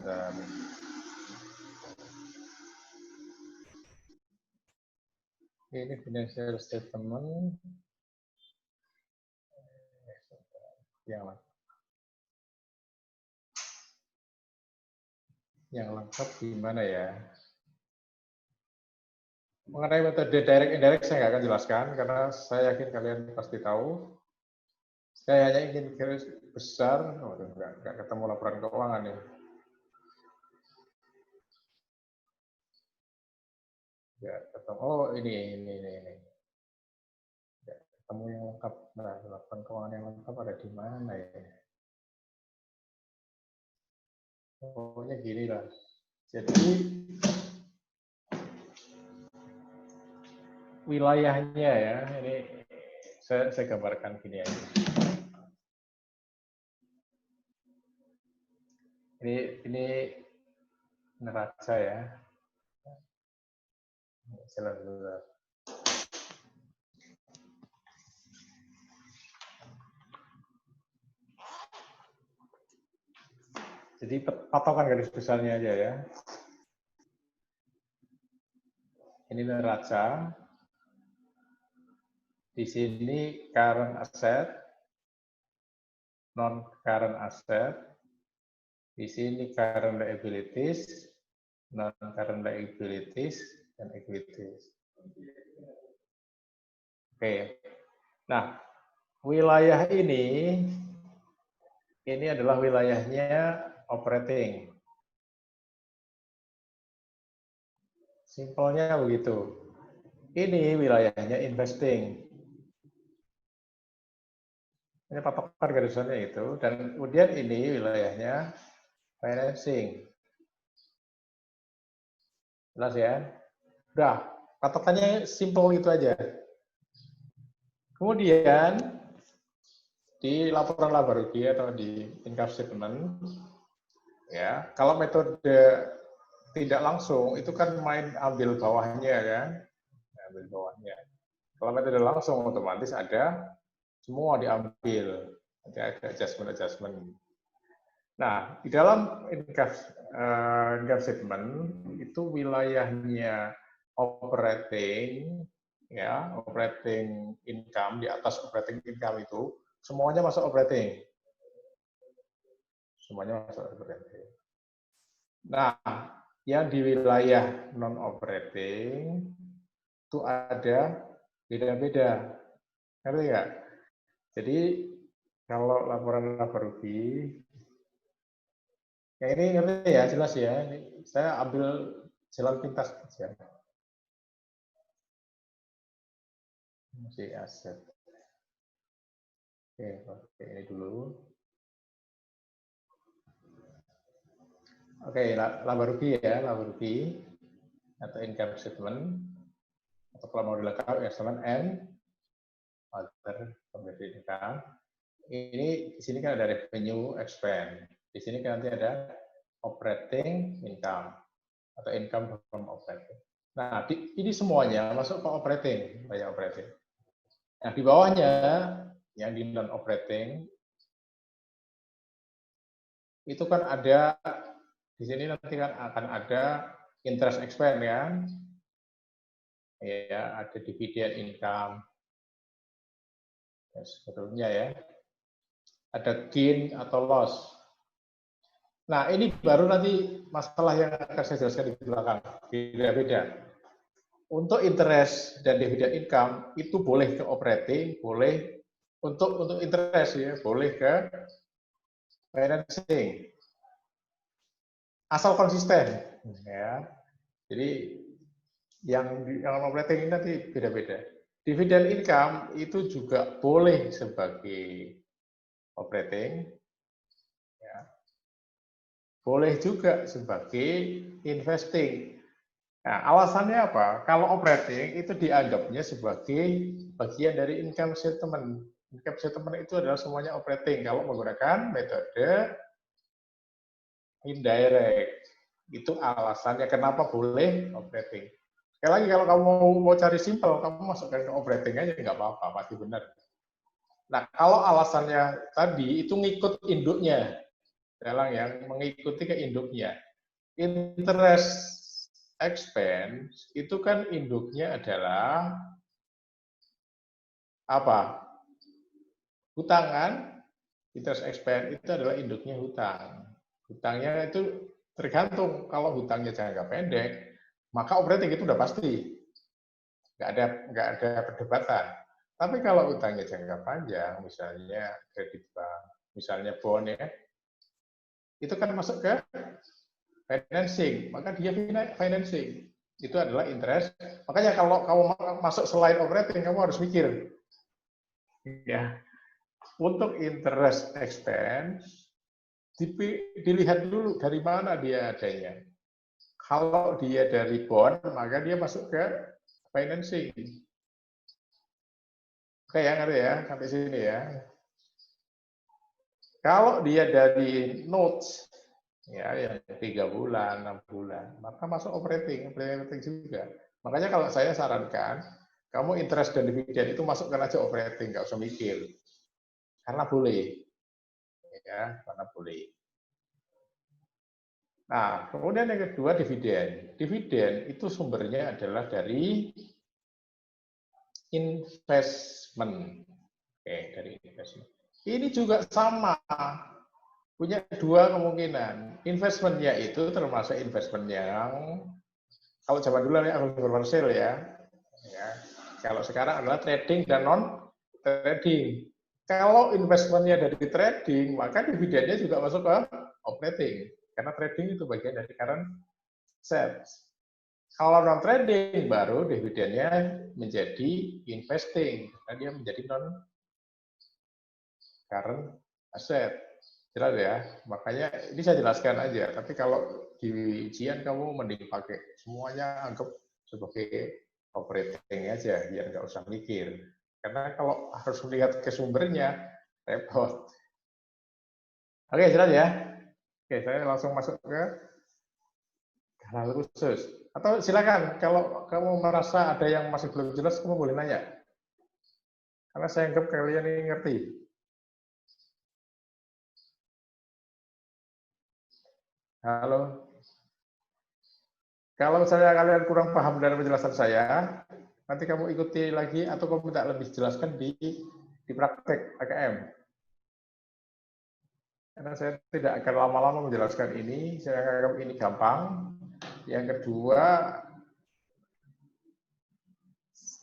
Dan ini financial statement yang lengkap gimana ya? Mengenai metode direct indirect saya nggak akan jelaskan karena saya yakin kalian pasti tahu. Saya hanya ingin garis besar, nggak ketemu laporan keuangan ya. Ya, ketemu. Oh ini. Ya, ketemu yang lengkap. Nah, laporan keuangan yang lengkap ada di mana ya? Pokoknya gini lah. Jadi wilayahnya ya, ini saya gambarkan gini aja. Ini neraca ya. Jadi patokan garis besarnya aja ya. Ini neraca. Di sini current asset, non current asset. Di sini current liabilities, non current liabilities, dan equities. Oke. Nah, wilayah ini adalah wilayahnya operating. Simpelnya begitu. Ini wilayahnya investing. Ini patokan garisnya itu. Dan kemudian ini wilayahnya financing. Jelas ya? Udah, patokannya simple itu aja. Kemudian di laporan laba rugi atau di income statement, ya, kalau metode tidak langsung itu kan main ambil bawahnya kan, ambil bawahnya. Kalau metode langsung otomatis ada semua diambil, nanti ada adjustment. Nah, di dalam income statement itu wilayahnya operating, ya, operating income, di atas operating income itu semuanya masuk operating. Semuanya masuk operating. Nah, yang di wilayah non operating itu ada beda-beda. Ngerti nggak? Jadi kalau laporan laba rugi, yang ini ngerti ya, jelas ya. Ini saya ambil jalan pintas saja. Masih aset. Oke, ini dulu. Oke, laba rugi ya, laba rugi atau income statement atau kalau mau dilengkapi investment and other comprehensive income. Ini di sini kan ada revenue expense. Di sini kan nanti ada operating income atau income from operating. Nah, ini semuanya masuk ke operating, banyak operating. Nah, di bawahnya yang di non operating itu kan ada di sini nanti kan akan ada interest expense kan, ya ada dividend income, ya, sebetulnya ya, ada gain atau loss. Nah ini baru nanti masalah yang akan saya jelaskan di belakang, beda-beda. Untuk interest dan dividend income itu boleh ke operating, boleh untuk interest ya, boleh ke financing. Asal konsisten ya. Jadi yang operating ini nanti beda-beda. Dividend income itu juga boleh sebagai operating, ya. Boleh juga sebagai investing. Nah, alasannya apa? Kalau operating itu dianggapnya sebagai bagian dari income statement. Income statement itu adalah semuanya operating kalau menggunakan metode indirect. Itu alasannya kenapa boleh operating. Sekali lagi kalau kamu mau cari simple, kamu masukkan ke operating aja nggak apa-apa, pasti benar. Nah, kalau alasannya tadi itu ngikut induknya. yang mengikuti ke induknya. Interest expense itu kan induknya adalah apa? Hutang kan? Interest expense itu adalah induknya hutang. Hutangnya itu tergantung, kalau hutangnya jangka pendek, maka operating itu udah pasti. Nggak ada perdebatan. Tapi kalau hutangnya jangka panjang, misalnya kredit bank, misalnya bond ya, itu kan masuk ke financing, maka dia financing. Itu adalah interest. Makanya kalau kamu masuk selain operating, kamu harus mikir. Ya, untuk interest expense, dilihat dulu dari mana dia adanya. Kalau dia dari bond, maka dia masuk ke financing. Oke ya, ngerti ya, sampai sini ya. Kalau dia dari notes, ya yang 3 bulan, 6 bulan, maka masuk operating juga. Makanya kalau saya sarankan, kamu interest dan dividen itu masukkan aja operating, nggak usah mikir. Karena boleh. Ya, karena boleh. Nah, kemudian yang kedua dividen. Dividen itu sumbernya adalah dari investment. Oke, dari investment. Ini juga sama. Punya dua kemungkinan. Investmentnya itu termasuk investment yang kalau zaman dulu ya komersil ya. Kalau sekarang adalah trading dan non trading. Kalau investmentnya dari trading, maka dividennya juga masuk ke operating. Karena trading itu bagian dari current assets. Kalau non trading baru dividennya menjadi investing, karena dia menjadi non current asset. Jelas ya, makanya ini saya jelaskan aja. Tapi kalau di ujian kamu mending pakai semuanya anggap sebagai operating aja, biar nggak usah mikir. Karena kalau harus melihat ke sumbernya, repot. Oke, jelas ya. Oke, saya langsung masuk ke hal khusus. Atau silakan, kalau kamu merasa ada yang masih belum jelas, kamu boleh nanya. Karena saya anggap kalian ini ngerti. Halo. Kalau misalnya kalian kurang paham dari penjelasan saya, nanti kamu ikuti lagi atau kamu minta lebih jelaskan di praktek AKM. Karena saya tidak akan lama-lama menjelaskan ini, saya anggap ini gampang. Yang kedua,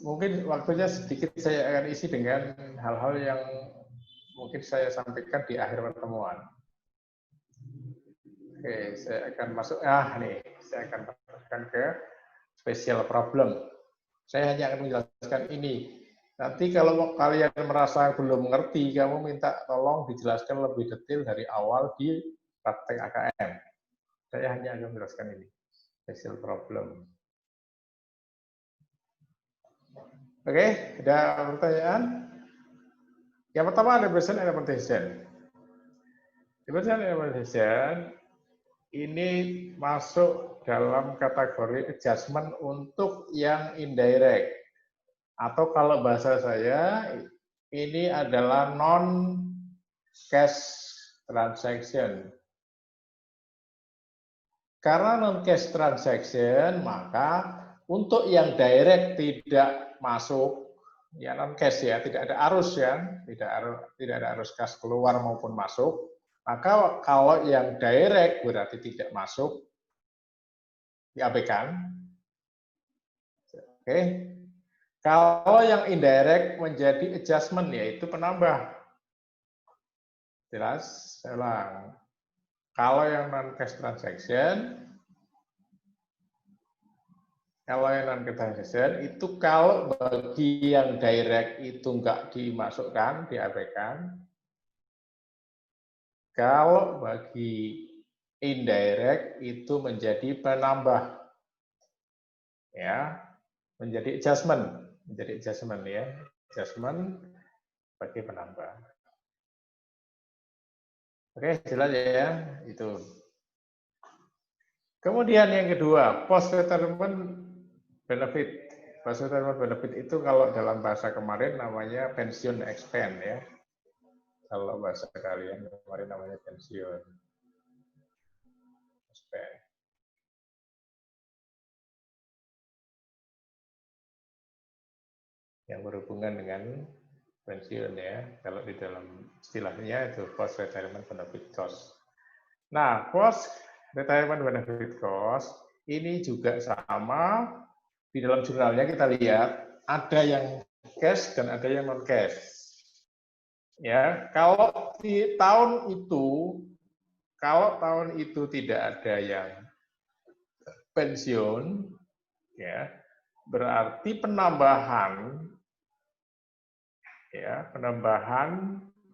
mungkin waktunya sedikit saya akan isi dengan hal-hal yang mungkin saya sampaikan di akhir pertemuan. Oke, saya akan masuk, nih, saya akan masukkan ke special problem. Saya hanya akan menjelaskan ini. Nanti kalau kalian merasa belum mengerti, kamu minta tolong dijelaskan lebih detail dari awal di praktek AKM. Saya hanya akan menjelaskan ini. Special problem. Oke, ada pertanyaan? Yang pertama ada present implementation. Present implementation ini masuk dalam kategori adjustment untuk yang indirect. Atau kalau bahasa saya, ini adalah non-cash transaction. Karena non-cash transaction, maka untuk yang direct tidak masuk, ya non-cash ya, tidak ada arus ya, tidak ada arus kas keluar maupun masuk, maka kalau yang direct berarti tidak masuk, diabaikan. Oke. Kalau yang indirect menjadi adjustment, yaitu penambah. Jelas? Saya ulang. Kalau yang non-cash transaction, itu kalau bagi yang direct itu nggak dimasukkan, diabaikan. Kalau bagi indirect itu menjadi penambah. Ya, menjadi adjustment. Menjadi adjustment ya. Adjustment bagi penambah. Oke, jelas ya, itu. Kemudian yang kedua, post retirement benefit. Post retirement benefit itu kalau dalam bahasa kemarin namanya pensiun expense ya. Kalau bahasa kalian kemarin namanya pensiun. yang berhubungan dengan pensiun ya. Kalau di dalam istilahnya itu post retirement benefit cost. Nah, post retirement benefit cost ini juga sama. Di dalam jurnalnya kita lihat ada yang cash dan ada yang non cash. Ya, kalau tahun itu tidak ada yang pensiun, ya, berarti penambahan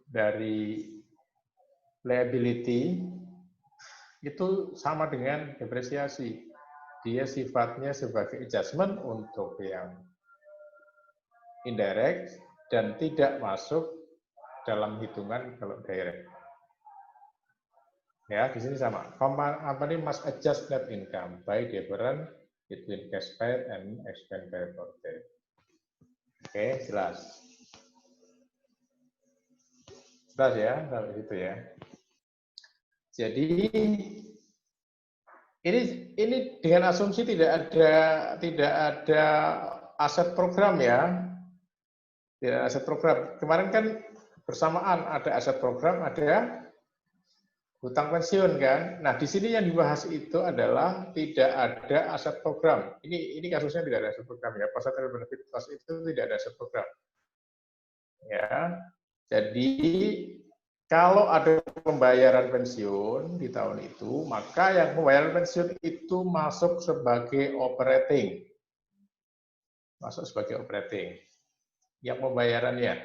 dari liability itu sama dengan depresiasi. Dia sifatnya sebagai adjustment untuk yang indirect dan tidak masuk dalam hitungan kalau direct. Ya, di sini sama. Company must adjust net income by difference between cash paid and expense reported. Oke, jelas. Jelas ya, kalau itu ya. Jadi ini dengan asumsi tidak ada aset program ya. Tidak ada aset program. Kemarin kan bersamaan ada aset program, ada hutang pensiun kan. Nah, di sini yang dibahas itu adalah tidak ada aset program. Ini kasusnya tidak ada aset program ya. Post retirement benefit cost itu tidak ada aset program. Ya. Jadi kalau ada pembayaran pensiun di tahun itu, maka yang pembayaran pensiun itu masuk sebagai operating. Masuk sebagai operating. Yang pembayarannya.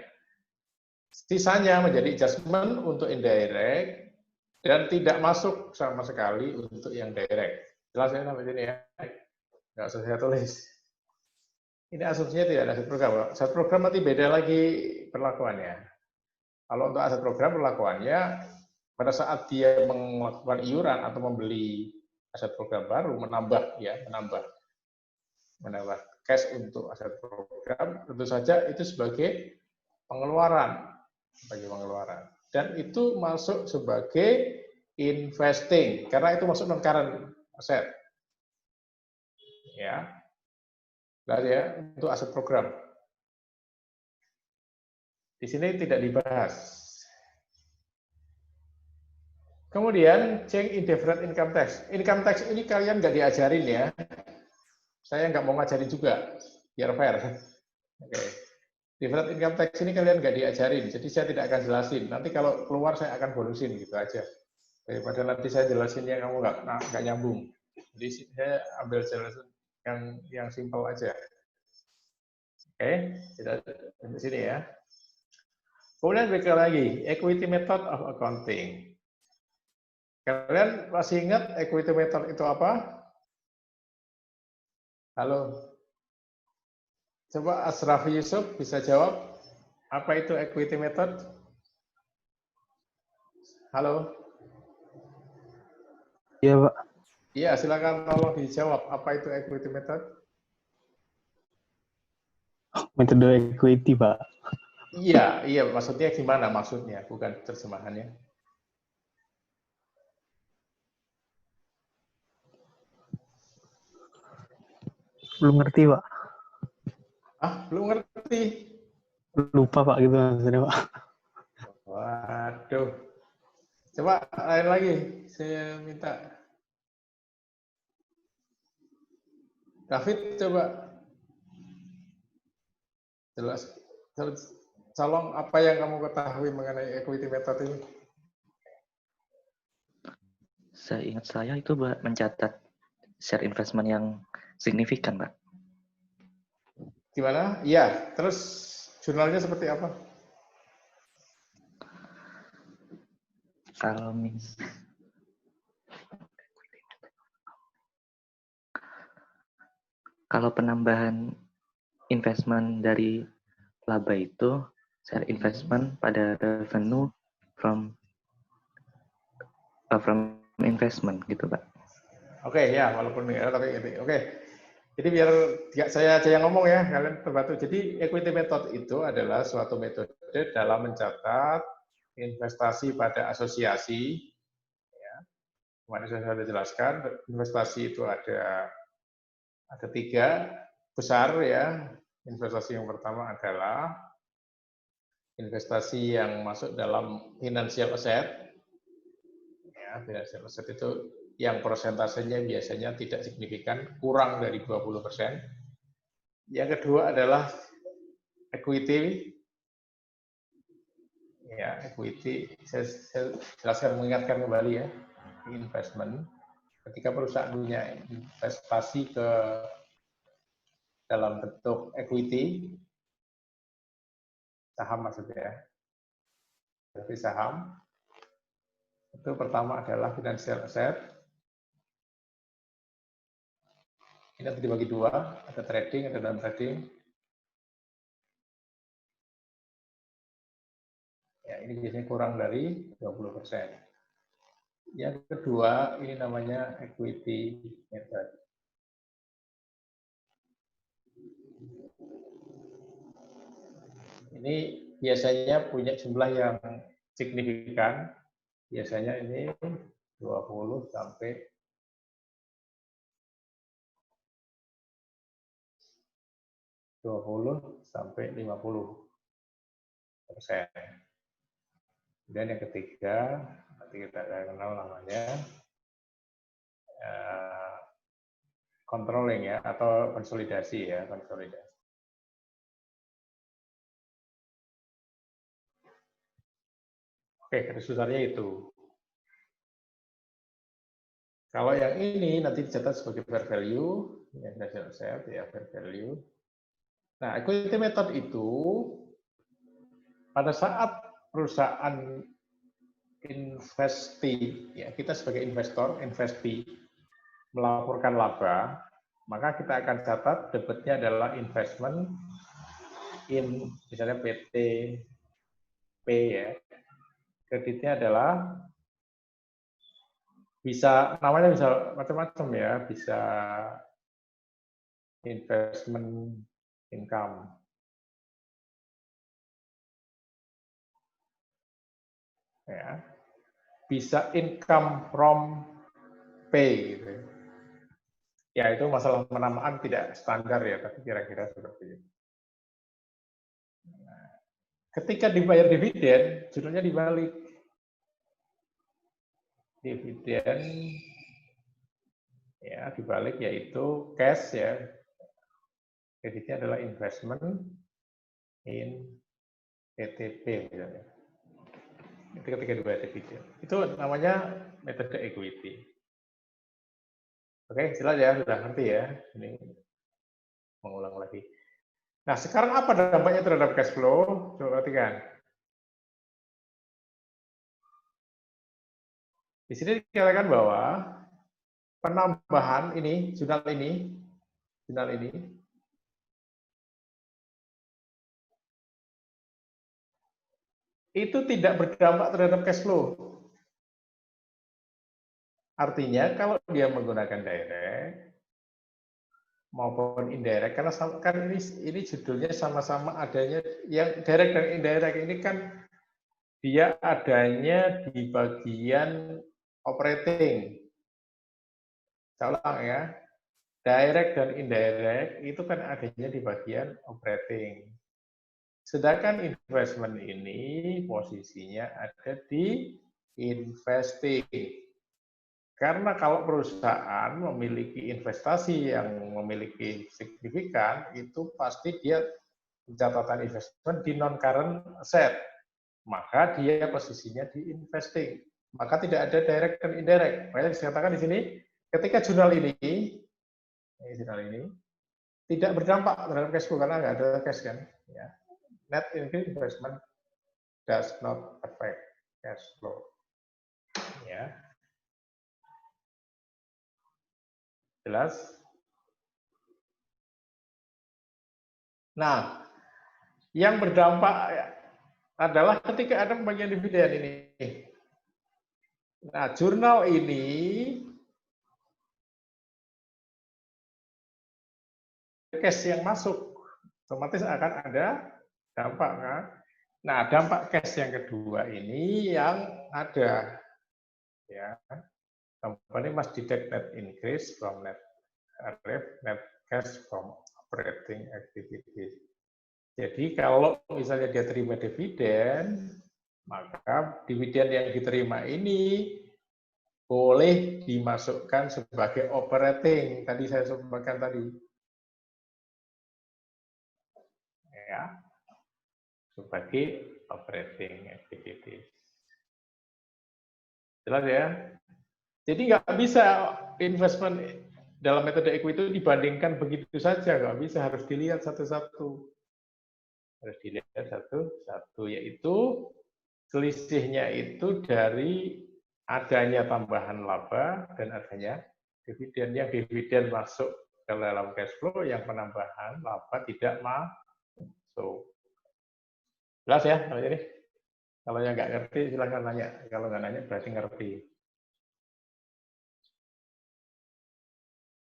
Sisanya menjadi adjustment untuk indirect dan tidak masuk sama sekali untuk yang direct. Jelas ya sampai sini ya? Nggak usah saya tulis. Ini asumsinya tidak ada aset program. Aset program nanti beda lagi perlakuannya. Kalau untuk aset program perlakuannya pada saat dia melakukan iuran atau membeli aset program baru menambah cash untuk aset program, tentu saja itu sebagai pengeluaran dan itu masuk sebagai investing karena itu masuk non current asset ya. Ya untuk aset program di sini tidak dibahas. Kemudian change in deferred income tax. Income tax ini kalian nggak diajarin ya. Saya nggak mau ngajarin juga, biar fair. Oke. Deferred income tax ini kalian nggak diajarin, jadi saya tidak akan jelasin. Nanti kalau keluar saya akan bonusin gitu aja. Daripada nanti saya jelasinnya kamu nggak nyambung. Jadi saya ambil jelasin yang simpel aja. Oke, kita di sini ya. Kemudian berikut lagi, equity method of accounting. Kalian masih ingat equity method itu apa? Halo? Coba Asraf Yusuf bisa jawab, apa itu equity method? Halo? Iya, Pak. Iya, silakan tolong dijawab, apa itu equity method? Metode equity, Pak. Iya, maksudnya gimana maksudnya, bukan terjemahannya. Belum ngerti, Pak. Belum ngerti? Lupa, Pak, gitu maksudnya, Pak. Waduh. Coba lain lagi, saya minta. David, coba. Jelas. Tolong apa yang kamu ketahui mengenai equity method ini? Seingat saya itu mencatat share investment yang signifikan, Pak. Gimana? Iya, terus jurnalnya seperti apa? Kalau penambahan investment dari laba itu share investment pada revenue from investment gitu, Pak. Oke, ya, walaupun ya, tapi oke. Jadi biar saya aja yang ngomong ya, kalian terbantu. Jadi equity method itu adalah suatu metode dalam mencatat investasi pada asosiasi. Ya. Kemarin saya sudah jelaskan, investasi itu ada 3 besar ya. Investasi yang pertama adalah investasi yang masuk dalam financial asset. Ya, financial asset itu yang persentasenya biasanya tidak signifikan, kurang dari 20%. Yang kedua adalah equity. Ya, equity, saya jelaskan, mengingatkan kembali ya, investment. Ketika perusahaan punya investasi ke dalam bentuk equity, saham maksudnya, jadi saham, itu pertama adalah financial asset. Ini nanti dibagi dua, ada trading, ada non-trading. Ya, ini biasanya kurang dari 20%. Yang kedua, ini namanya equity method. Ini biasanya punya jumlah yang signifikan. Biasanya ini 20 sampai 50%. Kemudian yang ketiga, nanti kita kenal namanya controlling ya, atau konsolidasi ya, konsolidasi. Oke, garis besarnya itu. Kalau yang ini nanti dicatat sebagai fair value, yang saya set ya, fair value. Nah, equity method itu pada saat perusahaan investi, ya kita sebagai investor, investi melaporkan laba, maka kita akan catat debitnya adalah investment in, misalnya PT P ya, kreditnya adalah bisa, namanya bisa macam-macam ya, bisa investment income. Ya. Bisa income from pay gitu. Ya itu masalah penamaan tidak standar ya, tapi kira-kira seperti itu. Nah, ketika dibayar dividen, judulnya dibalik. Dividen ya dibalik, yaitu cash ya. Kreditnya adalah investment in PTP misalnya. Itu ketika dibayar dividen. Itu namanya metode equity. Oke, jelas ya, sudah ngerti ya. Ini mengulang lagi. Nah, sekarang apa dampaknya terhadap cash flow? Coba perhatikan. Di sini dikatakan bahwa penambahan ini, jurnal ini, itu tidak berdampak terhadap cash flow. Artinya kalau dia menggunakan direct maupun indirect, karena kan ini judulnya sama-sama adanya, yang direct dan indirect ini kan dia adanya di bagian operating. Saya ulang ya, direct dan indirect itu kan adanya di bagian operating. Sedangkan investment ini posisinya ada di investing. Karena kalau perusahaan memiliki investasi yang memiliki signifikan, itu pasti dia pencatatan investment di non-current asset. Maka dia posisinya di investing. Maka tidak ada direct dan indirect. Makanya dikatakan di sini, ketika jurnal ini tidak berdampak terhadap cash flow karena nggak ada cash kan. Ya. Net increase investment does not affect cash flow. Ya. Jelas? Nah, yang berdampak adalah ketika ada pembagian dividen ini. Nah, jurnal ini cash yang masuk, otomatis akan ada dampak kan. Nah, dampak cash yang kedua ini yang ada ya. Company must deduct net increase from net cash from operating activities. Jadi kalau misalnya dia terima dividen, maka dividen yang diterima ini boleh dimasukkan sebagai operating. Tadi saya sebutkan tadi. Ya, sebagai operating activities. Jelas ya? Jadi nggak bisa investment dalam metode equity itu dibandingkan begitu saja, nggak bisa, harus dilihat satu-satu. Harus dilihat satu-satu, yaitu selisihnya itu dari adanya tambahan laba dan adanya dividen. Yang dividen masuk ke dalam cash flow, yang penambahan laba tidak masuk. Jelas ya? Kalau yang nggak ngerti silahkan nanya. Kalau nggak nanya berarti ngerti.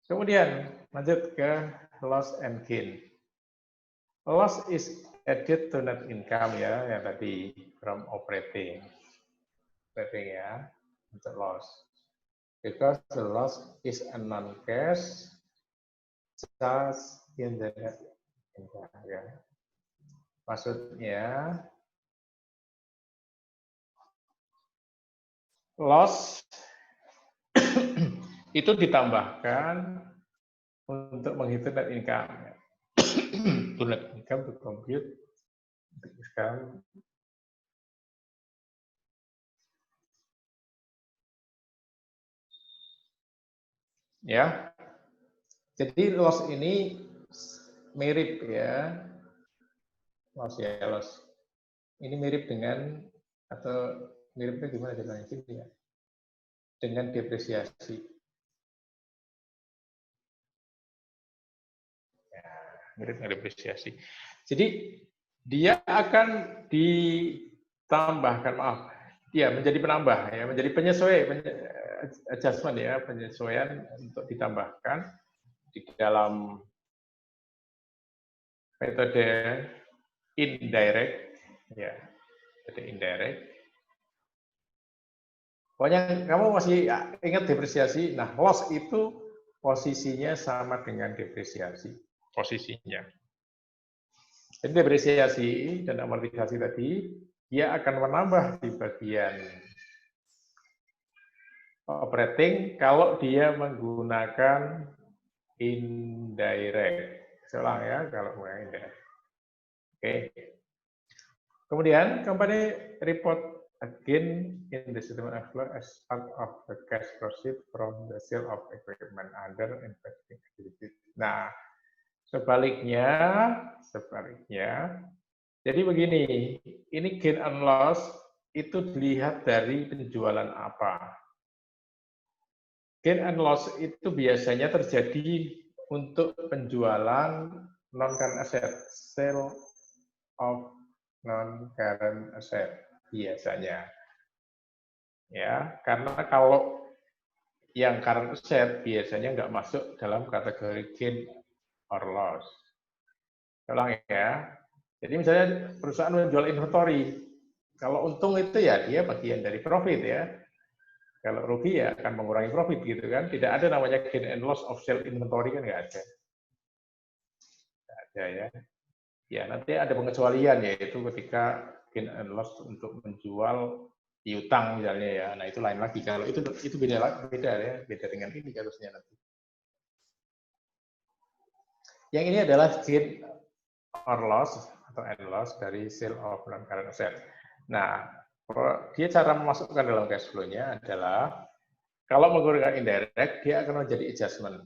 Kemudian lanjut ke loss and gain. Loss is added to net income ya, yang tadi from operating. Operating ya, untuk loss. Because the loss is a non-cash charge in the net income ya. Maksudnya loss itu ditambahkan untuk menghitung net income. To net income to compute income. Ya. Jadi loss ini mirip ya. Loss ya, loss. Ini mirip dengan, atau miripnya gimana ceritanya ya? Dengan depresiasi. Ya, mirip dengan depresiasi. Jadi dia akan ditambahkan, maaf, ya menjadi penambah ya, menjadi penyesuaian, adjustment ya, penyesuaian untuk ditambahkan di dalam metode indirect ya, metode indirect. Pokoknya kamu masih ingat depresiasi. Nah, loss itu posisinya sama dengan depresiasi. Posisinya. Jadi depresiasi dan amortisasi tadi, dia akan menambah di bagian operating kalau dia menggunakan indirect. Saya ulang ya, kalau menggunakan indirect. Oke. Kemudian, company report again in the statement of flow as part of the cash proceed from the sale of equipment under investing activities. Nah, sebaliknya, jadi begini, ini gain and loss itu dilihat dari penjualan apa. Gain and loss itu biasanya terjadi untuk penjualan non-current asset, sale of non-current asset biasanya. Ya, karena kalau yang current asset biasanya nggak masuk dalam kategori gain or loss. Ulang ya. Jadi misalnya perusahaan menjual inventory, kalau untung itu ya dia bagian dari profit ya. Kalau rugi ya akan mengurangi profit gitu kan. Tidak ada namanya gain and loss of sale inventory kan nggak ada. Nggak ada ya. Ya nanti ada pengecualian yaitu ketika gain and loss untuk menjual piutang misalnya ya. Nah itu lain lagi. Kalau itu beda ya, beda dengan ini kasusnya nanti. Yang ini adalah gain or loss atau and loss dari sale of non-current asset. Nah, dia cara memasukkan dalam cash flow-nya adalah kalau menggunakan indirect, dia akan menjadi adjustment.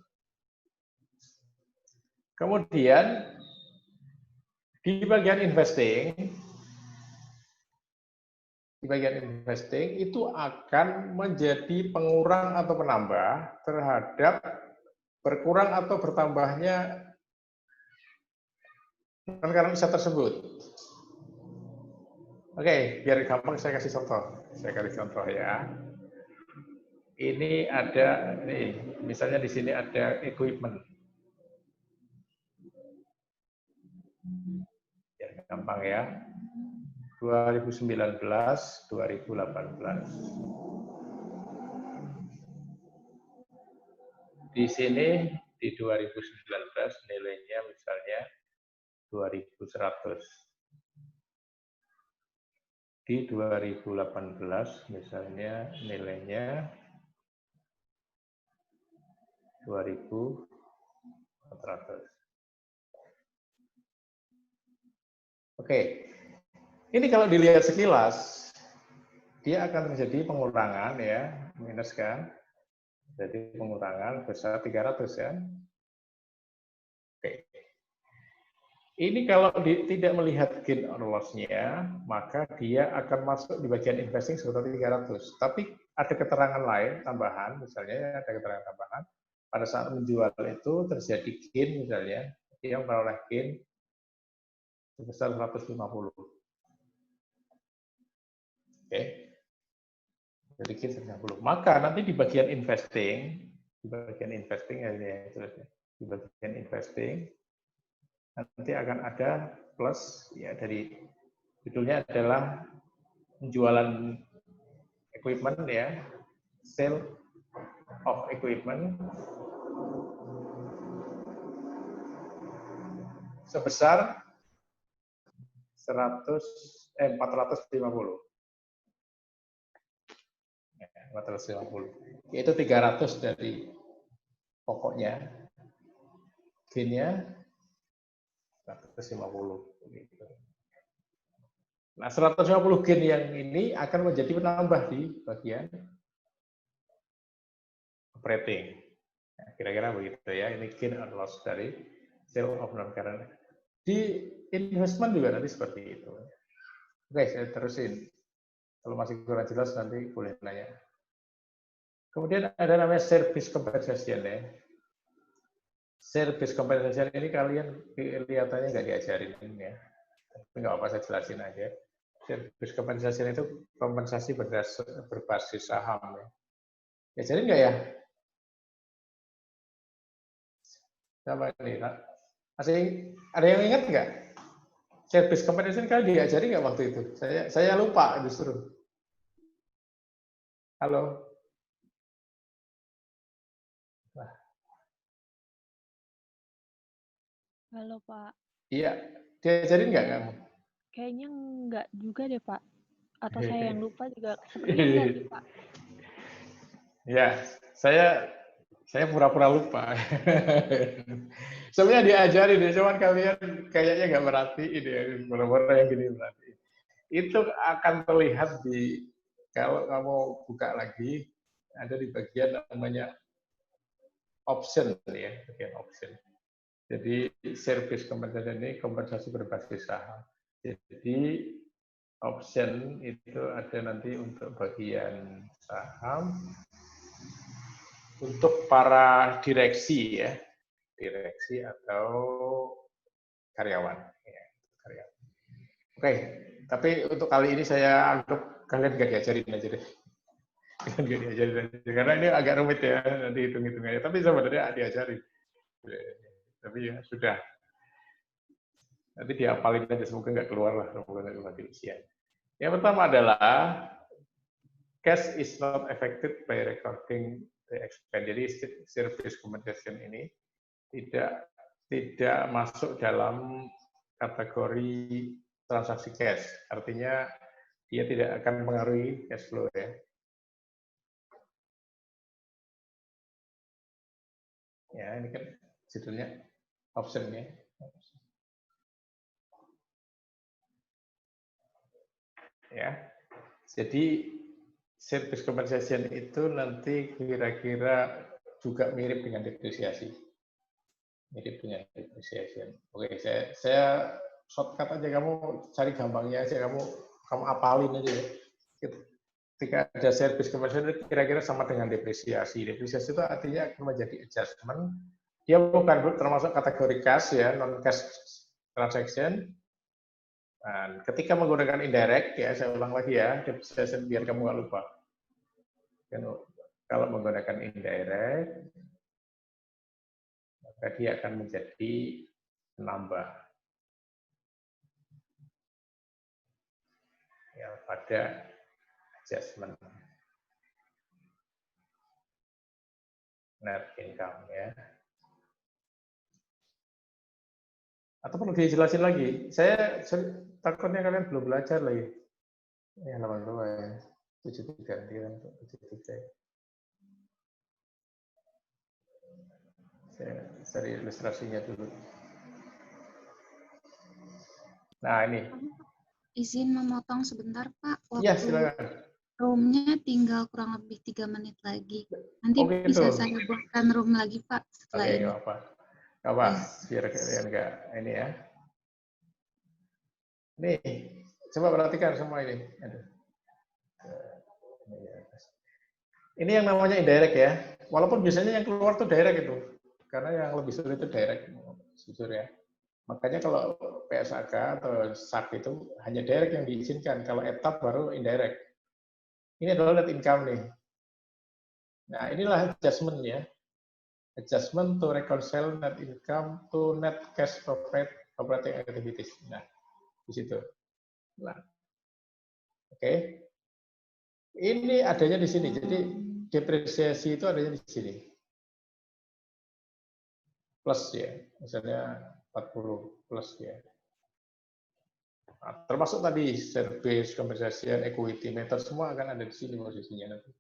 Kemudian di bagian investing itu akan menjadi pengurang atau penambah terhadap berkurang atau bertambahnya non-current asset tersebut. Oke, biar gampang saya kasih contoh. Saya kasih contoh ya. Ini ada, nih, misalnya di sini ada equipment. Ya, gampang ya. 2019, 2018. Di sini di 2019 nilainya misalnya 2.100. Di 2018 misalnya nilainya 2.400. Oke, ini kalau dilihat sekilas, dia akan terjadi pengurangan ya, minus kan. Jadi pengurangan besar 300 ya. Oke. Ini kalau tidak melihat gain or loss-nya, maka dia akan masuk di bagian investing sebesar 300. Tapi ada keterangan lain tambahan, misalnya ya, ada keterangan tambahan. Pada saat menjual itu terjadi gain misalnya, dia memperoleh gain sebesar 150. Oke. Jadi gain 150. Maka nanti di bagian investing, di bagian investing nanti akan ada plus ya, dari judulnya adalah penjualan equipment ya, sale of equipment sebesar 450. 450. Yaitu 300 dari pokoknya. Gain-nya 150. Nah, 150 gain yang ini akan menjadi penambah di bagian operating. Nah, kira-kira begitu ya. Ini gain or loss dari sale of non-current. Di investment juga nanti seperti itu. Oke, saya terusin. Kalau masih kurang jelas nanti boleh nanya. Kemudian ada namanya service compensation ya. Service compensation ini kalian kelihatannya nggak diajarin ya. Tapi nggak apa-apa, saya jelasin aja. Service compensation itu kompensasi berbasis saham ya. Diajarin nggak ya? Sama ini, masih ada yang ingat nggak? Service compensation kalian diajarin nggak waktu itu? Saya lupa justru. Halo. Halo Pak. Iya, diajarin nggak kamu? Kayaknya enggak juga deh Pak. Atau saya yang lupa juga sepertinya enggak sih Pak. Ya, saya pura-pura lupa. Sebenarnya diajarin deh, cuman kalian kayaknya nggak merhatiin ya, pura-pura yang gini merhatiin. Itu akan terlihat kalau kamu buka lagi, ada di bagian namanya option ya, bagian option. Jadi service compensation ini kompensasi berbasis saham. Jadi option itu ada nanti untuk bagian saham, untuk para direksi ya, direksi atau karyawan. Ya, karyawan. Oke, tapi untuk kali ini saya anggap kalian nggak diajarin aja deh. Kalian nggak diajarin aja, karena ini agak rumit ya, nanti hitung-hitungannya. Tapi sebenarnya diajarin. Tapi ya sudah. Nanti diapalin aja, semoga nggak keluar lah, semoga nggak keluar di usia. Yang pertama adalah cash is not affected by recording the expense. Jadi service compensation ini tidak masuk dalam kategori transaksi cash. Artinya dia tidak akan mengaruhi cash flow ya. Ya, ini kan judulnya option-nya. Ya. Jadi service compensation itu nanti kira-kira juga mirip dengan depresiasi. Mirip dengan depreciation. Oke, saya shortcut aja, kamu cari gampangnya aja, kamu apalin aja ya. Ketika ada service compensation kira-kira sama dengan depresiasi. Depresiasi itu artinya akan menjadi adjustment. Dia bukan termasuk kategori cash ya, non cash transaction. Dan ketika menggunakan indirect ya, saya ulang lagi ya, depreciation biar kamu nggak lupa. Kalau menggunakan indirect, maka dia akan menjadi penambah ya pada adjustment net income ya. Atau perlu dijelasin lagi? Saya takutnya kalian belum belajar lagi. Ya, halaman berapa ya? 73, kan? 73. Saya cari ilustrasinya dulu. Nah, ini. Izin memotong sebentar, Pak. Iya, Waktu silakan. room-nya tinggal kurang lebih 3 menit lagi. Nanti Oh, gitu. bisa saya buatkan room lagi, Pak, setelah Oke, ini. nggak apa. Nggak apa, Ya. biar kalian nggak ini ya. Nih, coba perhatikan semua ini. Aduh. Ini yang namanya indirect ya. Walaupun biasanya yang keluar tuh direct itu. Karena yang lebih sulit itu direct, jujur ya. Makanya kalau PSAK atau SAK itu hanya direct yang diizinkan. Kalau etap baru indirect. Ini adalah net income nih. Nah, inilah adjustment ya. Adjustment to reconcile net income to net cash profit operating activities. Nah, di situ. Nah, oke. Ini adanya di sini. Jadi depresiasi itu adanya di sini. Plus ya, misalnya 40 plus ya. Nah, termasuk tadi service, compensation, equity method semua akan ada di sini posisinya nanti.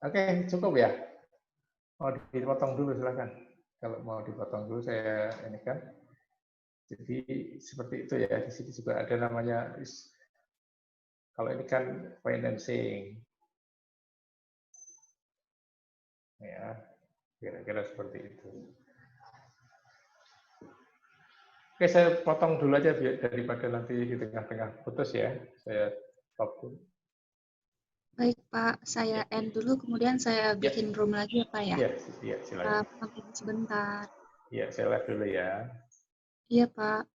Oke, cukup ya. Mau dipotong dulu silakan. Kalau mau dipotong dulu saya ini kan. Jadi seperti itu ya. Di sini juga ada namanya. Kalau ini kan financing. Ya, kira-kira seperti itu. Oke, saya potong dulu aja biar daripada nanti di tengah-tengah putus ya. Saya stop dulu. Baik, Pak. Saya end dulu, kemudian saya bikin room lagi ya, Pak ya? Iya, silakan. Tunggu sebentar. Iya, saya live dulu ya. Iya, Pak.